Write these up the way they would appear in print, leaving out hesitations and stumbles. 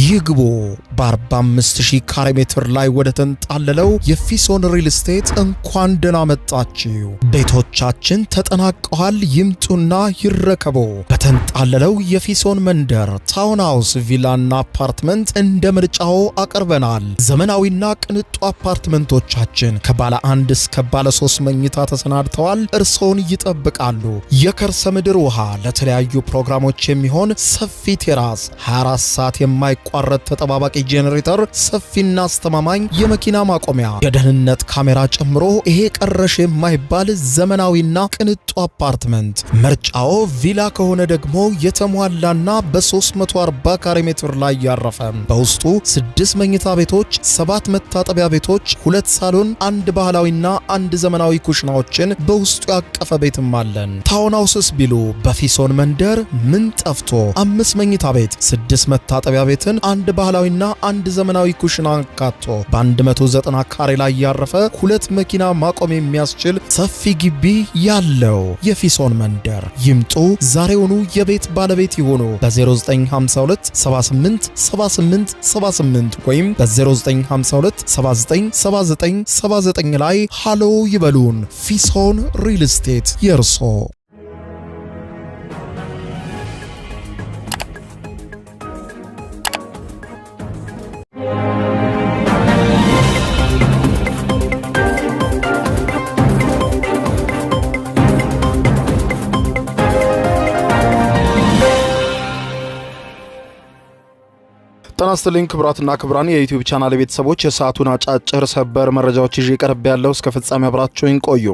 ይግቡ በ45000 ካሬ ሜትር ላይ ወደ ተንጣለለው የፊሶን ሪል ስቴት እንኳን ደህና መጣችሁ። ቤቶቻችን ተጠናቀዋል። ይምጡና ይረከቡ። በተንጣለለው የፊሶን መንደር ታውን ሃውስ፣ ቪላና አፓርትመንት እንደ ምርጫው አቀርበናል። ዘመናዊና ቅንጡ አፓርትመንቶቻችን ከባለ 1 እስከ ባለ 3 መኝታ ተሰናድተዋል። እርሶን ይጠብቃሉ። የከርሰ ምድር ውሃ፣ ለተለያዩ ፕሮግራሞች የሚሆን ሰፊ ቴራስ፣ 24 ሰዓት የማይቋረጥ ተጠባባቂ ጄኔሬተር፣ ሰፊና አስተማማኝ የመኪና ማቆሚያ፣ የደህንነት ካሜራ ጨምሮ ይሄ ቀረሽ የማይባል ዘመናዊና ቅንጡ አፓርትመንት። ምርጫው ቪላ ከሆነ ደግሞ የተሟላና በ340 ካሬ ሜትር ላይ ያረፈ በውስጡ 6 መኝታ ቤቶች፣ 7 መታጠቢያ ቤቶች፣ 2 ሳሎን፣ 1 ባህላዊና 1 ዘመናዊ ኩሽናዎችን በውስጡ ያቀፈ ቤትም አለን። ታውን ሃውስስ ቢሉ በፊሶን መንደር ምን ጠፍቶ 5 መኝታ ቤት፣ 6 መታጠቢያ ቤትን፣ 1 ባህላዊና 1 ዘመናዊ ኩሽና አካቶ በ190 ካሬ ላይ ያረፈ 2 መኪና ማቆም የሚያስችል ሰፊ ግቢ ያለው የፊሶን መንደር። ይምጡ፣ ዛሬውኑ የቤት ባለቤት ይሆኑ። በ0952 78 78 78 ወይም በ0952 79 79 79 ላይ ሃሎ ይበሉን። ፊሶን ሪል ስቴት የርሶ። ጤና ይስጥልኝ ክቡራትና ክቡራን የዩቲዩብ ቻናል ቤተሰቦች፣ የሰዓቱን አጫጭር ሰበር መረጃዎች ይዤ ቀርብ ያለው እስከ ፍጻሜ አብራችሁኝ ቆዩ።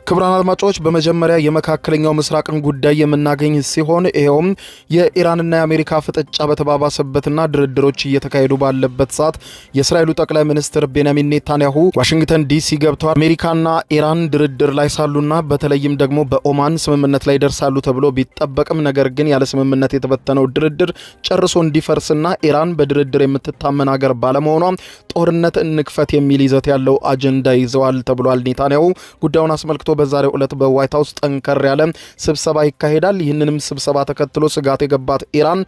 ክቡራን አድማጮች፣ በመጀመሪያ የመካከለኛው ምስራቅን ጉዳይ የምናገኝ ሲሆን ይሄውም የኢራንና የአሜሪካ ፍጥጫ በተባባሰበትና ድርድሮች እየተካሄዱ ባለበት ሰዓት የእስራኤሉ ጠቅላይ ሚኒስትር ቤንያሚን ኔታንያሁ ዋሽንግተን ዲሲ ገብተዋል። አሜሪካና ኢራን ድርድር ላይ ሳሉና በተለይም ደግሞ በኦማን ስምምነት ላይ ደርሳሉ ተብሎ ቢጠበቅም ነገር ግን ያለ ስምምነት የተበተነው ድርድር ጨርሶ እንዲፈርስና ኢራን በድርድር የምትታመን ሀገር ባለመሆኗ ጦርነት እንክፈት የሚል ይዘት ያለው አጀንዳ ይዘዋል ተብሏል። ኔታንያሁ ጉዳዩን አስመልክቶ በዛሬው ዕለት በዋይት ሃውስ ጠንከር ያለ ስብሰባ ይካሄዳል። ይህንንም ስብሰባ ተከትሎ ስጋት የገባት ኢራን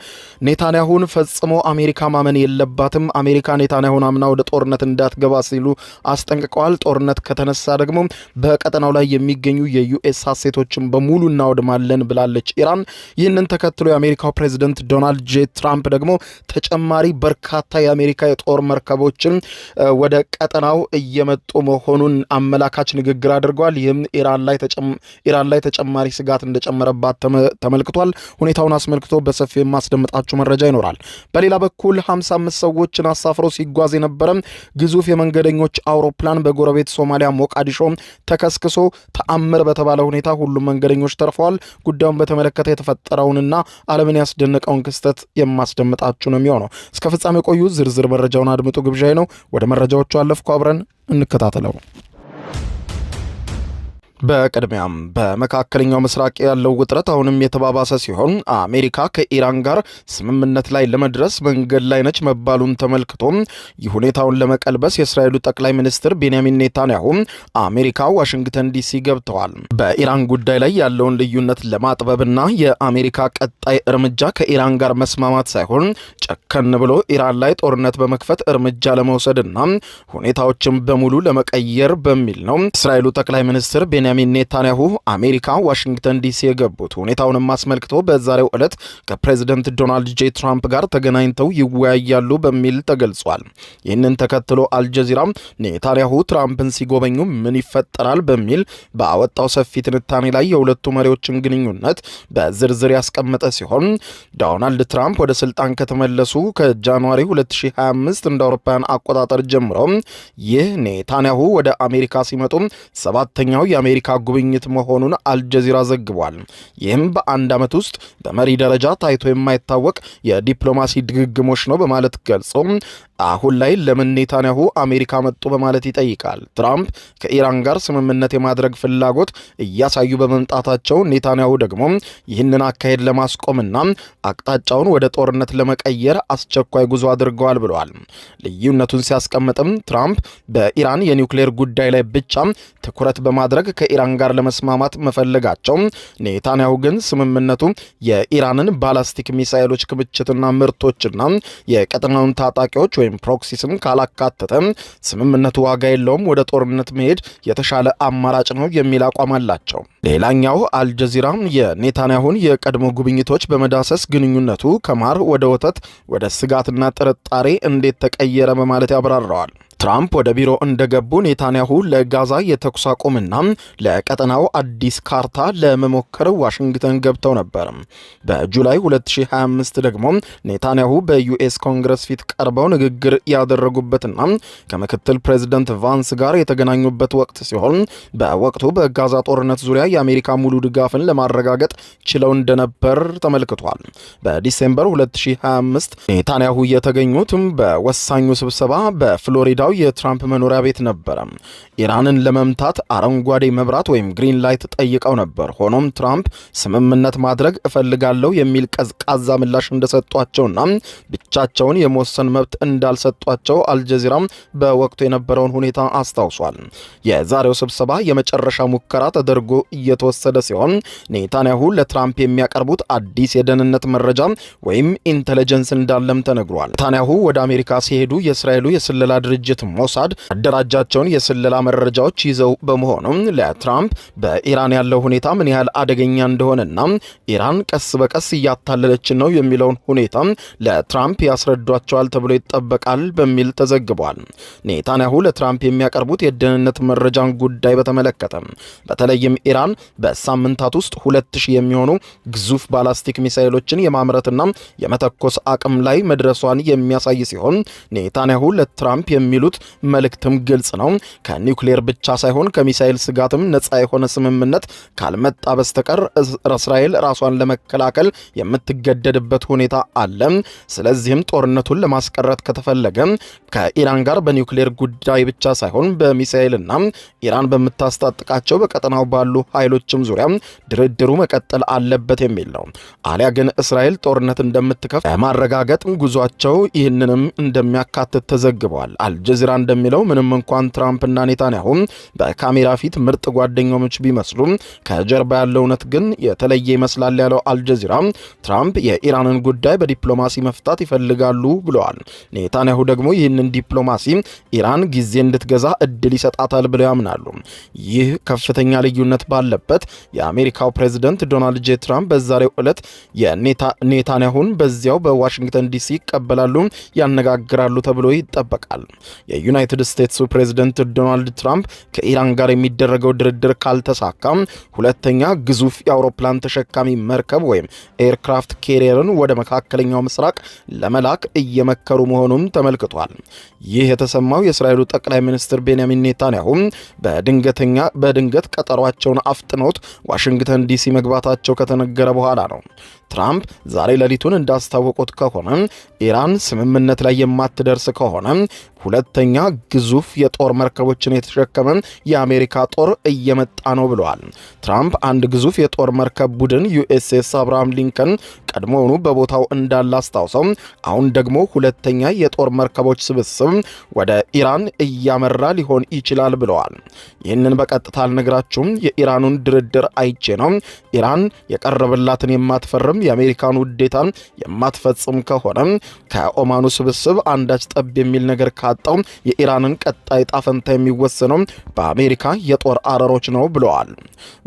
ኔታንያሁን ፈጽሞ አሜሪካ ማመን የለባትም፣ አሜሪካ ኔታንያሁን አምና ወደ ጦርነት እንዳትገባ ሲሉ አስጠንቅቀዋል። ጦርነት ከተነሳ ደግሞ በቀጠናው ላይ የሚገኙ የዩኤስ አሴቶችን በሙሉ እናወድማለን ብላለች ኢራን። ይህንን ተከትሎ የአሜሪካው ፕሬዝዳንት ዶናልድ ጄ ትራምፕ ደግሞ ተጨማሪ በርካታ የአሜሪካ የጦር መርከቦችን ወደ ቀጠናው እየመጡ መሆኑን አመላካች ንግግር አድርገዋል። ይህም ኢራን ላይ ተጨማሪ ስጋት እንደጨመረባት ተመልክቷል። ሁኔታውን አስመልክቶ በሰፊው የማስደምጣችሁ መረጃ ይኖራል። በሌላ በኩል 55 ሰዎችን አሳፍሮ ሲጓዝ የነበረ ግዙፍ የመንገደኞች አውሮፕላን በጎረቤት ሶማሊያ ሞቃዲሾ ተከስክሶ ተአምር በተባለ ሁኔታ ሁሉም መንገደኞች ተርፈዋል። ጉዳዩን በተመለከተ የተፈጠረውንና ዓለምን ያስደነቀውን ክስተት የማስደምጣችሁ ነው የሚሆነው። እስከ ፍጻሜ ቆዩ። ዝርዝር መረጃውን አድምጡ ግብዣይ ነው። ወደ መረጃዎቹ አለፍኩ። አብረን እንከታተለው። በቅድሚያም በመካከለኛው ምስራቅ ያለው ውጥረት አሁንም የተባባሰ ሲሆን አሜሪካ ከኢራን ጋር ስምምነት ላይ ለመድረስ መንገድ ላይ ነች መባሉን ተመልክቶ ይህ ሁኔታውን ለመቀልበስ የእስራኤሉ ጠቅላይ ሚኒስትር ቤንያሚን ኔታንያሁ አሜሪካ ዋሽንግተን ዲሲ ገብተዋል። በኢራን ጉዳይ ላይ ያለውን ልዩነት ለማጥበብና የአሜሪካ ቀጣይ እርምጃ ከኢራን ጋር መስማማት ሳይሆን ጨከን ብሎ ኢራን ላይ ጦርነት በመክፈት እርምጃ ለመውሰድና ሁኔታዎችን በሙሉ ለመቀየር በሚል ነው። እስራኤሉ ጠቅላይ ሚኒስትር ቤንያሚን ኔታንያሁ አሜሪካ ዋሽንግተን ዲሲ የገቡት ሁኔታውንም አስመልክቶ በዛሬው ዕለት ከፕሬዝዳንት ዶናልድ ጄ ትራምፕ ጋር ተገናኝተው ይወያያሉ በሚል ተገልጿል። ይህንን ተከትሎ አልጀዚራ ኔታንያሁ ትራምፕን ሲጎበኙ ምን ይፈጠራል በሚል ባወጣው ሰፊ ትንታኔ ላይ የሁለቱ መሪዎችን ግንኙነት በዝርዝር ያስቀመጠ ሲሆን ዶናልድ ትራምፕ ወደ ስልጣን ከተመለሱ ከጃንዋሪ 2025 እንደ አውሮፓውያን አቆጣጠር ጀምሮ ይህ ኔታንያሁ ወደ አሜሪካ ሲመጡ 7ኛው የአሜሪካ ጉብኝት መሆኑን አልጀዚራ ዘግቧል። ይህም በአንድ ዓመት ውስጥ በመሪ ደረጃ ታይቶ የማይታወቅ የዲፕሎማሲ ድግግሞሽ ነው በማለት ገልጾ አሁን ላይ ለምን ኔታንያሁ አሜሪካ መጡ በማለት ይጠይቃል። ትራምፕ ከኢራን ጋር ስምምነት የማድረግ ፍላጎት እያሳዩ በመምጣታቸው ኔታንያሁ ደግሞ ይህንን አካሄድ ለማስቆምና አቅጣጫውን ወደ ጦርነት ለመቀየር አስቸኳይ ጉዞ አድርገዋል ብለዋል። ልዩነቱን ሲያስቀምጥም ትራምፕ በኢራን የኒውክሌር ጉዳይ ላይ ብቻ ትኩረት በማድረግ ከኢራን ጋር ለመስማማት መፈለጋቸው፣ ኔታንያሁ ግን ስምምነቱ የኢራንን ባላስቲክ ሚሳኤሎች ክምችትና ምርቶችና የቀጠናውን ታጣቂዎች ወይም ፕሮክሲስም ካላካተተ ስምምነቱ ዋጋ የለውም፣ ወደ ጦርነት መሄድ የተሻለ አማራጭ ነው የሚል አቋም አላቸው። ሌላኛው አልጀዚራ የኔታንያሁን የቀድሞ ጉብኝቶች በመዳሰስ ግንኙነቱ ከማር ወደ ወተት ወደ ስጋትና ጥርጣሬ እንዴት ተቀየረ በማለት ያብራራዋል። ትራምፕ ወደ ቢሮ እንደገቡ ኔታንያሁ ለጋዛ የተኩስ አቁምና ለቀጠናው አዲስ ካርታ ለመሞከር ዋሽንግተን ገብተው ነበር። በጁላይ 2025 ደግሞ ኔታንያሁ በዩኤስ ኮንግረስ ፊት ቀርበው ንግግር ያደረጉበትና ከምክትል ፕሬዚደንት ቫንስ ጋር የተገናኙበት ወቅት ሲሆን በወቅቱ በጋዛ ጦርነት ዙሪያ የአሜሪካ ሙሉ ድጋፍን ለማረጋገጥ ችለው እንደነበር ተመልክቷል። በዲሴምበር 2025 ኔታንያሁ የተገኙትም በወሳኙ ስብሰባ በፍሎሪዳው የትራምፕ መኖሪያ ቤት ነበረ። ኢራንን ለመምታት አረንጓዴ መብራት ወይም ግሪን ላይት ጠይቀው ነበር። ሆኖም ትራምፕ ስምምነት ማድረግ እፈልጋለሁ የሚል ቀዝቃዛ ምላሽ እንደሰጧቸውና ብቻቸውን የመወሰን መብት እንዳልሰጧቸው አልጀዚራ በወቅቱ የነበረውን ሁኔታ አስታውሷል። የዛሬው ስብሰባ የመጨረሻ ሙከራ ተደርጎ እየተወሰደ ሲሆን ኔታንያሁ ለትራምፕ የሚያቀርቡት አዲስ የደህንነት መረጃ ወይም ኢንተለጀንስ እንዳለም ተነግሯል። ኔታንያሁ ወደ አሜሪካ ሲሄዱ የእስራኤሉ የስለላ ድርጅት ሞሳድ አደራጃቸውን የስለላ መረጃዎች ይዘው በመሆኑ ለትራምፕ በኢራን ያለው ሁኔታ ምን ያህል አደገኛ እንደሆነና ኢራን ቀስ በቀስ እያታለለችን ነው የሚለውን ሁኔታ ለትራምፕ ያስረዷቸዋል ተብሎ ይጠበቃል በሚል ተዘግቧል። ኔታንያሁ ለትራምፕ የሚያቀርቡት የደህንነት መረጃን ጉዳይ በተመለከተ በተለይም ኢራን በሳምንታት ውስጥ 2000 የሚሆኑ ግዙፍ ባላስቲክ ሚሳኤሎችን የማምረትና የመተኮስ አቅም ላይ መድረሷን የሚያሳይ ሲሆን ኔታንያሁ ለትራምፕ የሚሉት መልእክትም ግልጽ ነው። ከኒውክሌር ብቻ ሳይሆን ከሚሳኤል ስጋትም ነፃ የሆነ ስምምነት ካልመጣ በስተቀር እስራኤል ራሷን ለመከላከል የምትገደድበት ሁኔታ አለ። ስለዚህም ጦርነቱን ለማስቀረት ከተፈለገ ከኢራን ጋር በኒውክሌር ጉዳይ ብቻ ሳይሆን በሚሳኤልና ኢራን በምታስታጥቃቸው በቀጠናው ባሉ ኃይሎችም ዙሪያ ድርድሩ መቀጠል አለበት የሚል ነው። አሊያ ግን እስራኤል ጦርነት እንደምትከፍት ለማረጋገጥ ጉዟቸው ይህንንም እንደሚያካትት ተዘግበዋል። አልጀዚራ እንደሚለው ምንም እንኳን ትራምፕና ኔታንያሁ በካሜራ ፊት ምርጥ ጓደኞች ቢመስሉም ከጀርባ ያለው እውነት ግን የተለየ ይመስላል ያለው አልጀዚራ ትራምፕ የኢራንን ጉዳይ በዲፕሎማሲ መፍታት ይፈልጋሉ ብለዋል። ኔታንያሁ ደግሞ ይህንን ዲፕሎማሲ ኢራን ጊዜ እንድትገዛ እድል ይሰጣታል ብለው ያምናሉ። ይህ ከፍተኛ ልዩነት ባለበት የአሜሪካው ፕሬዝደንት ዶናልድ ጄ ትራምፕ በዛሬው ዕለት ኔታንያሁን በዚያው በዋሽንግተን ዲሲ ይቀበላሉ፣ ያነጋግራሉ ተብሎ ይጠበቃል። የዩናይትድ ስቴትሱ ፕሬዝደንት ዶናልድ ትራምፕ ከኢራን ጋር የሚደረገው ድርድር ካልተሳካ ሁለተኛ ግዙፍ የአውሮፕላን ተሸካሚ መርከብ ወይም ኤርክራፍት ካሪየርን ወደ መካከለኛው ምስራቅ ለመላክ እየመከሩ መሆኑን ተመልክቷል። ይህ የተሰማው የእስራኤሉ ጠቅላይ ሚኒስትር ቤንያሚን ኔታንያሁ በድንገት ቀጠሯቸውን አፍጥነውት ዋሽንግተን ዲሲ መግባታቸው ከተነገረ በኋላ ነው። ትራምፕ ዛሬ ሌሊቱን እንዳስታወቁት ከሆነ ኢራን ስምምነት ላይ የማትደርስ ከሆነ ሁለተኛ ግዙፍ የጦር መርከቦችን የተሸከመ የአሜሪካ ጦር እየመጣ ነው ብለዋል። ትራምፕ አንድ ግዙፍ የጦር መርከብ ቡድን ዩኤስኤስ አብርሃም ሊንከን ቀድሞውኑ በቦታው እንዳለ አስታውሰው አሁን ደግሞ ሁለተኛ የጦር መርከቦች ስብስብ ወደ ኢራን እያመራ ሊሆን ይችላል ብለዋል። ይህንን በቀጥታ አልነግራችሁም፣ የኢራኑን ድርድር አይቼ ነው። ኢራን የቀረበላትን የማትፈርም የአሜሪካን ውዴታን የማትፈጽም ከሆነ ከኦማኑ ስብስብ አንዳች ጠብ የሚል ነገር ካጣው የኢራንን ቀጣይ ጣፈንታ የሚወሰነው በአሜሪካ የጦር አረሮች ነው ብለዋል።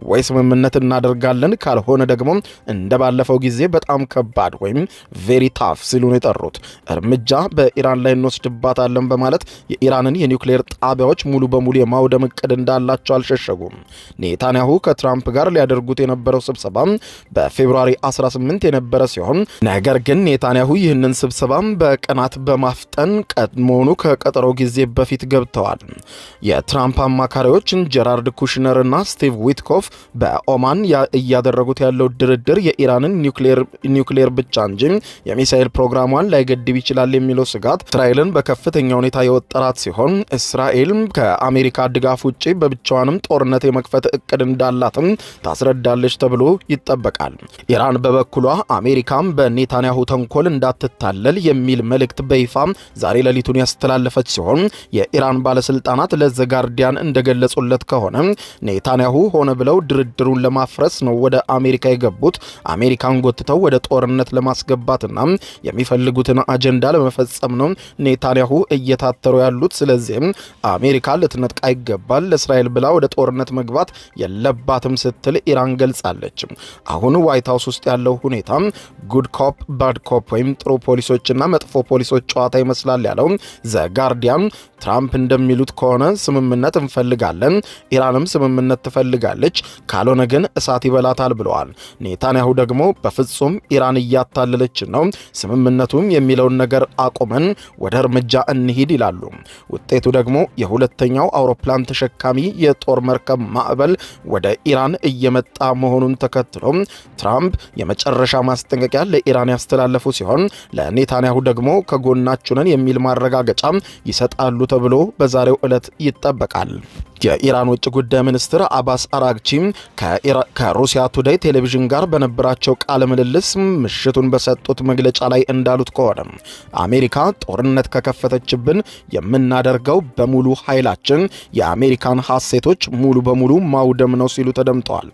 ወይ ስምምነት እናደርጋለን፣ ካልሆነ ደግሞ እንደባለፈው ጊዜ በጣም ከባድ ወይም ቬሪ ታፍ ሲሉ ነው የጠሩት እርምጃ በኢራን ላይ እንወስድባታለን በማለት የኢራንን የኒውክሌር ጣቢያዎች ሙሉ በሙሉ የማውደም እቅድ እንዳላቸው አልሸሸጉም። ኔታንያሁ ከትራምፕ ጋር ሊያደርጉት የነበረው ስብሰባ በፌብሩዋሪ 16 2018 የነበረ ሲሆን ነገር ግን ኔታንያሁ ይህንን ስብሰባም በቀናት በማፍጠን ቀድሞውኑ ከቀጠሮ ጊዜ በፊት ገብተዋል። የትራምፕ አማካሪዎች ጀራርድ ኩሽነር እና ስቲቭ ዊትኮፍ በኦማን እያደረጉት ያለው ድርድር የኢራንን ኒውክሌር ብቻ እንጂ የሚሳኤል ፕሮግራሟን ላይገድብ ይችላል የሚለው ስጋት እስራኤልን በከፍተኛ ሁኔታ የወጠራት ሲሆን እስራኤል ከአሜሪካ ድጋፍ ውጪ በብቻዋንም ጦርነት የመክፈት እቅድ እንዳላትም ታስረዳለች ተብሎ ይጠበቃል። ኢራን በበኩሏ አሜሪካም በኔታንያሁ ተንኮል እንዳትታለል የሚል መልእክት በይፋ ዛሬ ሌሊቱን ያስተላለፈች ሲሆን የኢራን ባለስልጣናት ለዘ ጋርዲያን እንደገለጹለት ከሆነ ኔታንያሁ ሆነ ብለው ድርድሩን ለማፍረስ ነው ወደ አሜሪካ የገቡት። አሜሪካን ጎትተው ወደ ጦርነት ለማስገባትና የሚፈልጉትን አጀንዳ ለመፈጸም ነው ኔታንያሁ እየታተሩ ያሉት። ስለዚህም አሜሪካ ልትነጥቃ ይገባል፣ ለእስራኤል ብላ ወደ ጦርነት መግባት የለባትም ስትል ኢራን ገልጻለች። አሁን ዋይት ሃውስ ውስጥ ያለው ሁኔታ ጉድ ኮፕ ባድ ኮፕ ወይም ጥሩ ፖሊሶችና መጥፎ ፖሊሶች ጨዋታ ይመስላል ያለው ዘ ጋርዲያን ትራምፕ እንደሚሉት ከሆነ ስምምነት እንፈልጋለን፣ ኢራንም ስምምነት ትፈልጋለች፣ ካልሆነ ግን እሳት ይበላታል ብለዋል። ኔታንያሁ ደግሞ በፍጹም ኢራን እያታለለች ነው፣ ስምምነቱም የሚለውን ነገር አቁመን ወደ እርምጃ እንሂድ ይላሉ። ውጤቱ ደግሞ የሁለተኛው አውሮፕላን ተሸካሚ የጦር መርከብ ማዕበል ወደ ኢራን እየመጣ መሆኑን ተከትሎ ትራምፕ የመጨረሻ ማስጠንቀቂያ ለኢራን ያስተላለፉ ሲሆን ለኔታንያሁ ደግሞ ከጎናችሁ ነን የሚል ማረጋገጫ ይሰጣሉ ተብሎ በዛሬው ዕለት ይጠበቃል። የኢራን ውጭ ጉዳይ ሚኒስትር አባስ አራግቺ ከሩሲያ ቱዴይ ቴሌቪዥን ጋር በነበራቸው ቃለ ምልልስ ምሽቱን በሰጡት መግለጫ ላይ እንዳሉት ከሆነ አሜሪካ ጦርነት ከከፈተችብን የምናደርገው በሙሉ ኃይላችን የአሜሪካን ሐሴቶች ሙሉ በሙሉ ማውደም ነው ሲሉ ተደምጠዋል።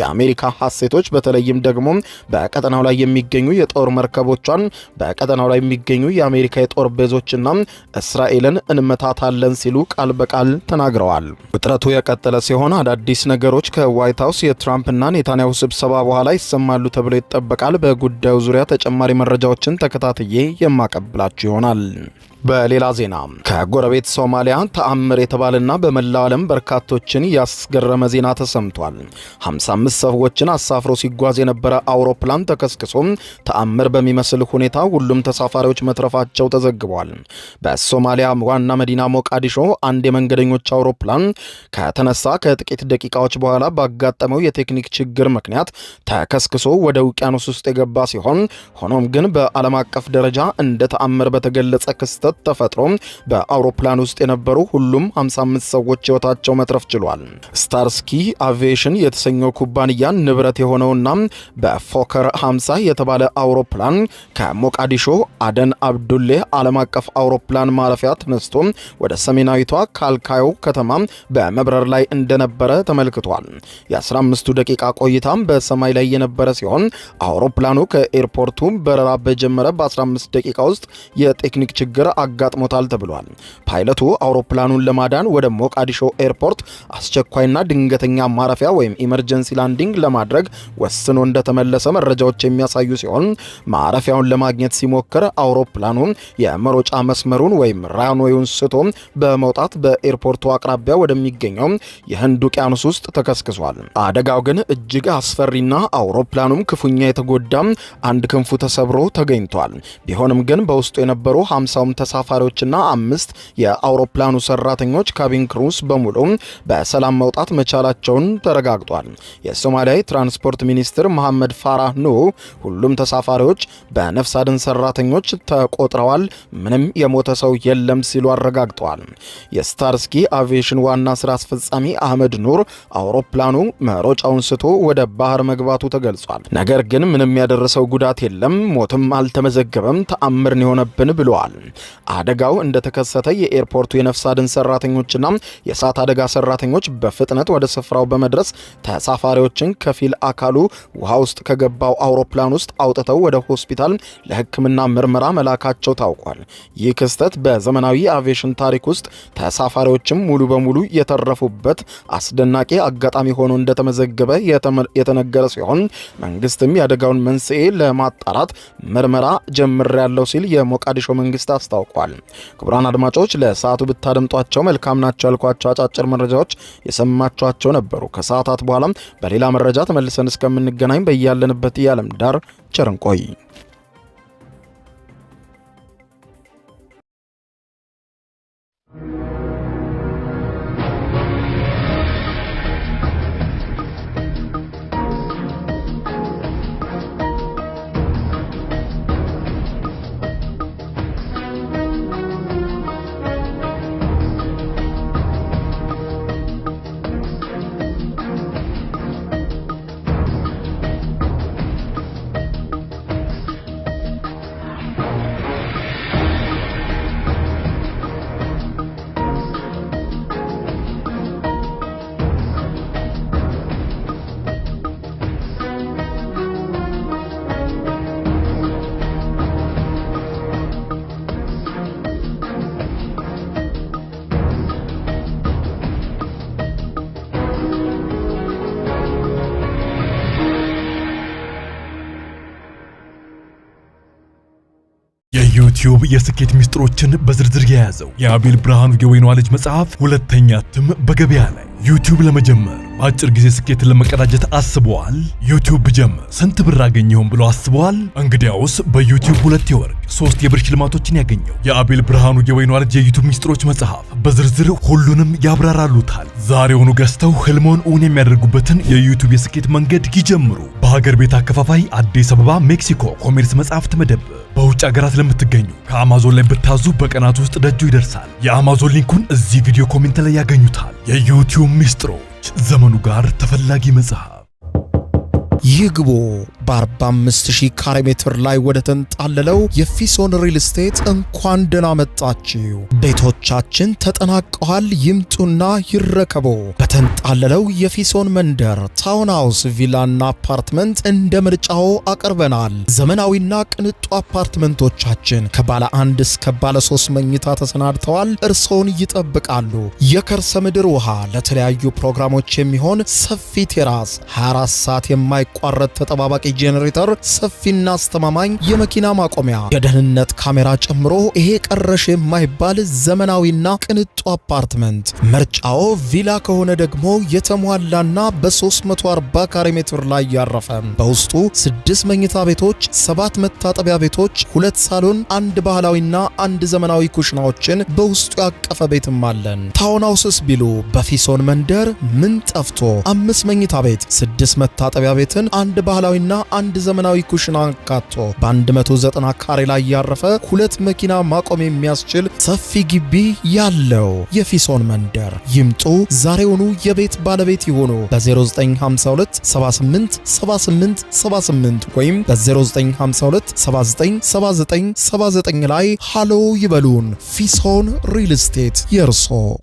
የአሜሪካ ሐሴቶች በተለይም ደግሞ በቀጠናው ላይ የሚገኙ የጦር መርከቦቿን፣ በቀጠናው ላይ የሚገኙ የአሜሪካ የጦር ቤዞችና እስራኤልን እንመታታለን ሲሉ ቃል በቃል ተናግረዋል። ውጥረቱ የቀጠለ ሲሆን አዳዲስ ነገሮች ከዋይት ሃውስ የትራምፕና ኔታንያሁ ስብሰባ በኋላ ይሰማሉ ተብሎ ይጠበቃል። በጉዳዩ ዙሪያ ተጨማሪ መረጃዎችን ተከታትዬ የማቀብላችሁ ይሆናል። በሌላ ዜና ከጎረቤት ሶማሊያ ተአምር የተባለና በመላው ዓለም በርካቶችን ያስገረመ ዜና ተሰምቷል። 55 ሰዎችን አሳፍሮ ሲጓዝ የነበረ አውሮፕላን ተከስክሶ ተአምር በሚመስል ሁኔታ ሁሉም ተሳፋሪዎች መትረፋቸው ተዘግቧል። በሶማሊያ ዋና መዲና ሞቃዲሾ አንድ የመንገደኞች አውሮፕላን ከተነሳ ከጥቂት ደቂቃዎች በኋላ ባጋጠመው የቴክኒክ ችግር ምክንያት ተከስክሶ ወደ ውቅያኖስ ውስጥ የገባ ሲሆን ሆኖም ግን በዓለም አቀፍ ደረጃ እንደ ተአምር በተገለጸ ክስተት ተፈጥሮ በአውሮፕላን ውስጥ የነበሩ ሁሉም 55 ሰዎች ሕይወታቸው መትረፍ ችሏል። ስታርስኪ አቪዬሽን የተሰኘው ኩባንያ ንብረት የሆነውና በፎከር 50 የተባለ አውሮፕላን ከሞቃዲሾ አደን አብዱሌ ዓለም አቀፍ አውሮፕላን ማረፊያ ተነስቶ ወደ ሰሜናዊቷ ካልካዮ ከተማ በመብረር ላይ እንደነበረ ተመልክቷል። የ15 ደቂቃ ቆይታም በሰማይ ላይ የነበረ ሲሆን አውሮፕላኑ ከኤርፖርቱ በረራ በጀመረ በ15 ደቂቃ ውስጥ የቴክኒክ ችግር አጋጥሞታል ተብሏል። ፓይለቱ አውሮፕላኑን ለማዳን ወደ ሞቃዲሾ ኤርፖርት አስቸኳይና ድንገተኛ ማረፊያ ወይም ኢመርጀንሲ ላንዲንግ ለማድረግ ወስኖ እንደተመለሰ መረጃዎች የሚያሳዩ ሲሆን ማረፊያውን ለማግኘት ሲሞክር አውሮፕላኑ የመሮጫ መስመሩን ወይም ራንዌውን ስቶ በመውጣት በኤርፖርቱ አቅራቢያ ወደሚገኘው የህንድ ውቅያኖስ ውስጥ ተከስክሷል። አደጋው ግን እጅግ አስፈሪና አውሮፕላኑም ክፉኛ የተጎዳ አንድ ክንፉ ተሰብሮ ተገኝቷል። ቢሆንም ግን በውስጡ የነበሩ 50 ተሳፋሪዎችና 5 የአውሮፕላኑ ሰራተኞች ካቢን ክሩስ በሙሉ በሰላም መውጣት መቻላቸውን ተረጋግጧል። የሶማሊያ ትራንስፖርት ሚኒስትር መሐመድ ፋራህ ኑህ ሁሉም ተሳፋሪዎች በነፍስ አድን ሰራተኞች ተቆጥረዋል፣ ምንም የሞተ ሰው የለም ሲሉ አረጋግጠዋል። የስታርስኪ አቪዬሽን ዋና ስራ አስፈጻሚ አህመድ ኑር አውሮፕላኑ መሮጫውን ስቶ ወደ ባህር መግባቱ ተገልጿል። ነገር ግን ምንም ያደረሰው ጉዳት የለም፣ ሞትም አልተመዘገበም፣ ተአምር ነው የሆነብን ብለዋል። አደጋው እንደተከሰተ የኤርፖርቱ የነፍስ አድን ሰራተኞችና የእሳት አደጋ ሰራተኞች በፍጥነት ወደ ስፍራው በመድረስ ተሳፋሪዎችን ከፊል አካሉ ውሃ ውስጥ ከገባው አውሮፕላን ውስጥ አውጥተው ወደ ሆስፒታል ለሕክምና ምርመራ መላካቸው ታውቋል። ይህ ክስተት በዘመናዊ አቪዬሽን ታሪክ ውስጥ ተሳፋሪዎችም ሙሉ በሙሉ የተረፉበት አስደናቂ አጋጣሚ ሆኖ እንደተመዘገበ የተነገረ ሲሆን መንግስትም የአደጋውን መንስኤ ለማጣራት ምርመራ ጀምሬያለሁ ሲል የሞቃዲሾ መንግስት አስታውቋል። አስታውቋል። ክቡራን አድማጮች ለሰዓቱ ብታደምጧቸው መልካም ናቸው ያልኳቸው አጫጭር መረጃዎች የሰማችኋቸው ነበሩ። ከሰዓታት በኋላም በሌላ መረጃ ተመልሰን እስከምንገናኝ በያለንበት የዓለም ዳር ቸር እንቆይ። የዩቲዩብ የስኬት ሚስጥሮችን በዝርዝር የያዘው የአቤል ብርሃኑ የወይኗ ልጅ መጽሐፍ ሁለተኛ እትም በገበያ ላይ። ዩቲዩብ ለመጀመር በአጭር ጊዜ ስኬትን ለመቀዳጀት አስበዋል? ዩቲዩብ ብጀምር ስንት ብር አገኘሁም ብሎ አስበዋል? እንግዲያውስ በዩቲዩብ 2 የወርቅ 3 የብር ሽልማቶችን ያገኘው የአቤል ብርሃኑ የወይኗ ልጅ የዩቲዩብ ሚስጥሮች መጽሐፍ በዝርዝር ሁሉንም ያብራራሉታል። ዛሬውኑ ገዝተው ህልሞን እውን የሚያደርጉበትን የዩቲዩብ የስኬት መንገድ ይጀምሩ። በሀገር ቤት አከፋፋይ አዲስ አበባ ሜክሲኮ ኮሜርስ መጽሐፍት መደብር። በውጭ ሀገራት ለምትገኙ ከአማዞን ላይ ብታዙ በቀናት ውስጥ ደጁ ይደርሳል። የአማዞን ሊንኩን እዚህ ቪዲዮ ኮሜንት ላይ ያገኙታል። የዩቲዩብ ሚስጥሮች፣ ዘመኑ ጋር ተፈላጊ መጽሐፍ። ይግቡ። በ45000 ካሬ ሜትር ላይ ወደ ተንጣለለው የፊሶን ሪል ስቴት እንኳን ደህና መጣችሁ። ቤቶቻችን ተጠናቀዋል። ይምጡና ይረከቡ። በተንጣለለው የፊሶን መንደር ታውን ሃውስ፣ ቪላና አፓርትመንት እንደ ምርጫው አቀርበናል። ዘመናዊና ቅንጡ አፓርትመንቶቻችን ከባለ 1 እስከ ባለ 3 መኝታ ተሰናድተዋል። እርሶን ይጠብቃሉ። የከርሰ ምድር ውሃ፣ ለተለያዩ ፕሮግራሞች የሚሆን ሰፊ ቴራስ፣ 24 ሰዓት የማይቋረጥ ተጠባባቂ ጄኔሬተር፣ ሰፊና አስተማማኝ የመኪና ማቆሚያ፣ የደህንነት ካሜራ ጨምሮ ይሄ ቀረሽ የማይባል ዘመናዊና ቅንጡ አፓርትመንት። ምርጫው ቪላ ከሆነ ደግሞ የተሟላና በ340 ካሬ ሜትር ላይ ያረፈ በውስጡ 6 መኝታ ቤቶች፣ 7 መታጠቢያ ቤቶች፣ 2 ሳሎን፣ 1 ባህላዊና 1 ዘመናዊ ኩሽናዎችን በውስጡ ያቀፈ ቤትም አለን። ታውን ሃውስስ ቢሉ በፊሶን መንደር ምን ጠፍቶ 5 መኝታ ቤት፣ 6 መታጠቢያ ቤትን፣ 1 ባህላዊና 1 ዘመናዊ ኩሽና አካቶ በ190 ካሬ ላይ ያረፈ 2 መኪና ማቆም የሚያስችል ሰፊ ግቢ ያለው የፊሶን መንደር። ይምጡ፣ ዛሬውኑ የቤት ባለቤት ይሆኑ። በ0952 78 78 78 ወይም በ0952 79 79 79 ላይ ሃሎ ይበሉን። ፊሶን ሪል ስቴት የርሶ